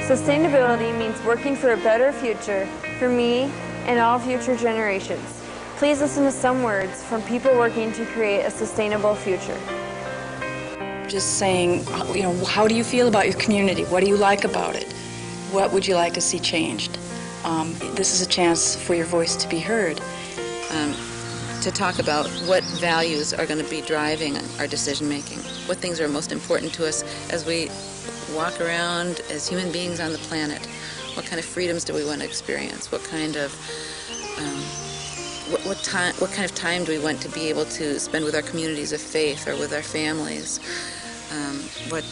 Sustainability means working for a better future for me and all future generations. Please listen to some words from people working to create a sustainable future. Just saying, how do you feel about your community? What do you like about it? What would you like to see changed? This is a chance for your voice to be heard. To talk about what values are going to be driving our decision making, what things are most important to us as we walk around as human beings on the planet. What kind of freedoms do we want to experience? What kind of what kind of time do we want to be able to spend with our communities of faith or with our families? What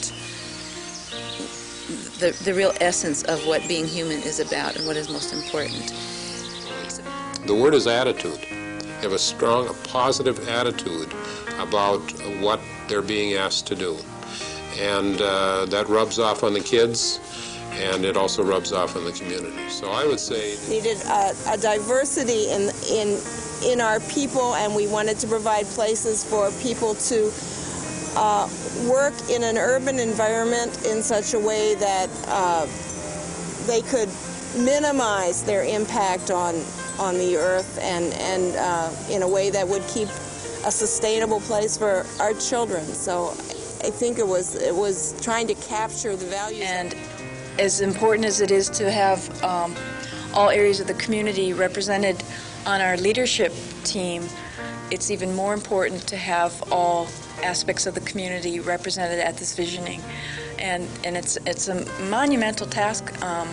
the real essence of what being human is about and what is most important. The word is attitude. You have a strong, positive attitude about what they're being asked to do. And that rubs off on the kids, and it also rubs off on the community. So I would say needed a diversity in our people, and we wanted to provide places for people to work in an urban environment in such a way that they could minimize their impact on the earth, and in a way that would keep a sustainable place for our children. So I think it was trying to capture the values. And as important as it is to have all areas of the community represented on our leadership team, it's even more important to have all aspects of the community represented at this visioning. And it's a monumental task on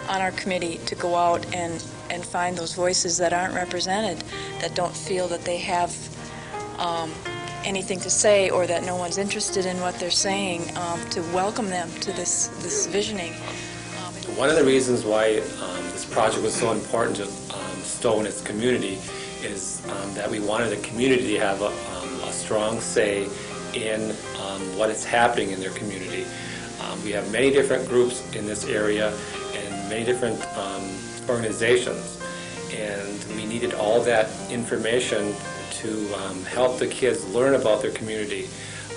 our committee to go out and find those voices that aren't represented, that don't feel that they have anything to say or that no one's interested in what they're saying, to welcome them to this visioning. One of the reasons why this project was so important to Stowe and its community is that we wanted the community to have a strong say in what is happening in their community. We have many different groups in this area and many different organizations, and we needed all that information to help the kids learn about their community.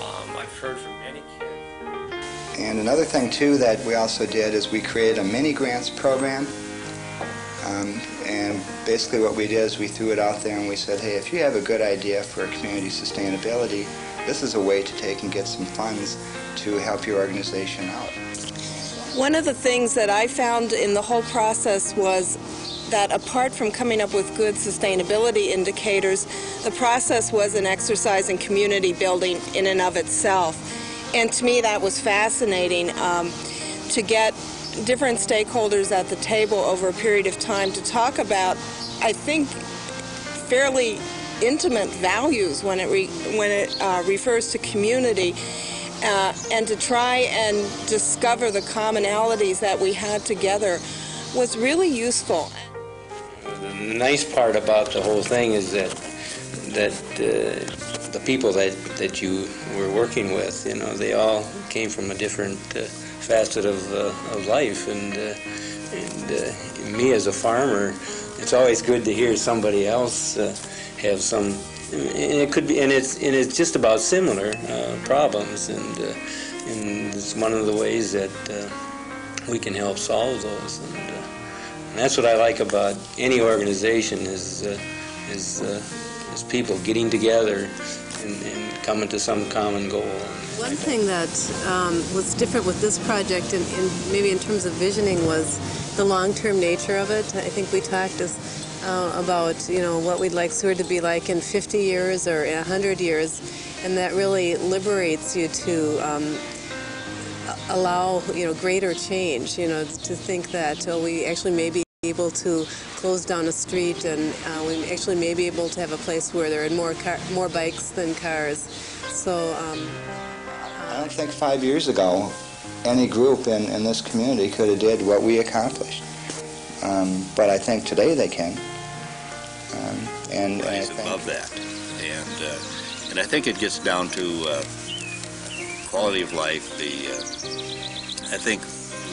I've heard from many kids. And another thing too that we also did is we created a mini grants program, and basically what we did is we threw it out there and we said, hey, if you have a good idea for community sustainability, this is a way to take and get some funds to help your organization out. One of the things that I found in the whole process was that apart from coming up with good sustainability indicators, the process was an exercise in community building in and of itself. And to me that was fascinating, to get different stakeholders at the table over a period of time to talk about, I think, fairly intimate values when it refers to community, and to try and discover the commonalities that we had together was really useful. The nice part about the whole thing is that the people that you were working with, they all came from a different facet of life, and me as a farmer, it's always good to hear somebody else have some, and it could be, and it's just about similar problems, and it's one of the ways that we can help solve those, and that's what I like about any organization is people getting together and coming to some common goal. One thing that was different with this project, and maybe in terms of visioning, was the long-term nature of it. I think we talked about what we'd like Seward to be like in 50 years or in 100 years, and that really liberates you to allow greater change. To think that we actually may be able to close down a street, and we actually may be able to have a place where there are more bikes than cars. So I don't think 5 years ago any group in this community could have did what we accomplished. But I think today they can. And rise above that. And I think it gets down to quality of life. I think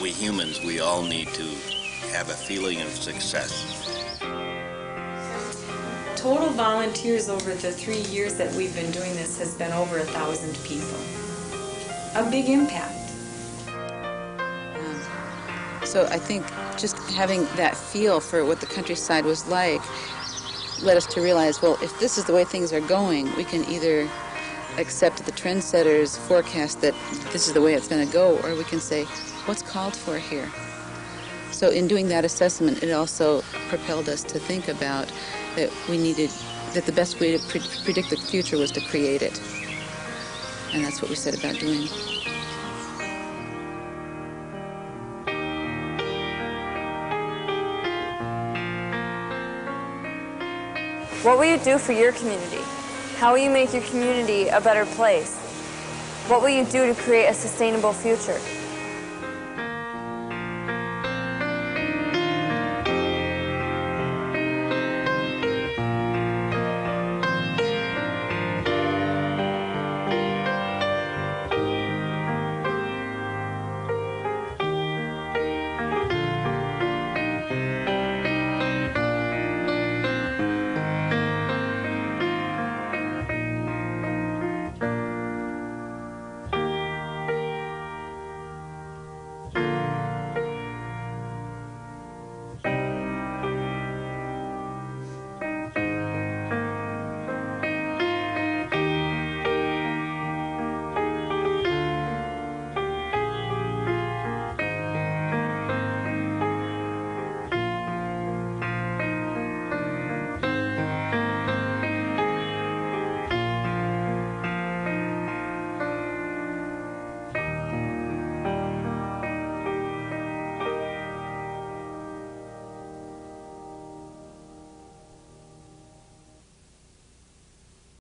we humans, we all need to have a feeling of success. Total volunteers over the 3 years that we've been doing this has been over 1,000 people. A big impact. So I think just having that feel for what the countryside was like led us to realize, well, if this is the way things are going, we can either accept the trendsetters' forecast that this is the way it's going to go, or we can say, what's called for here? So in doing that assessment, it also propelled us to think about that that the best way to predict the future was to create it. And that's what we set about doing. What will you do for your community? How will you make your community a better place? What will you do to create a sustainable future?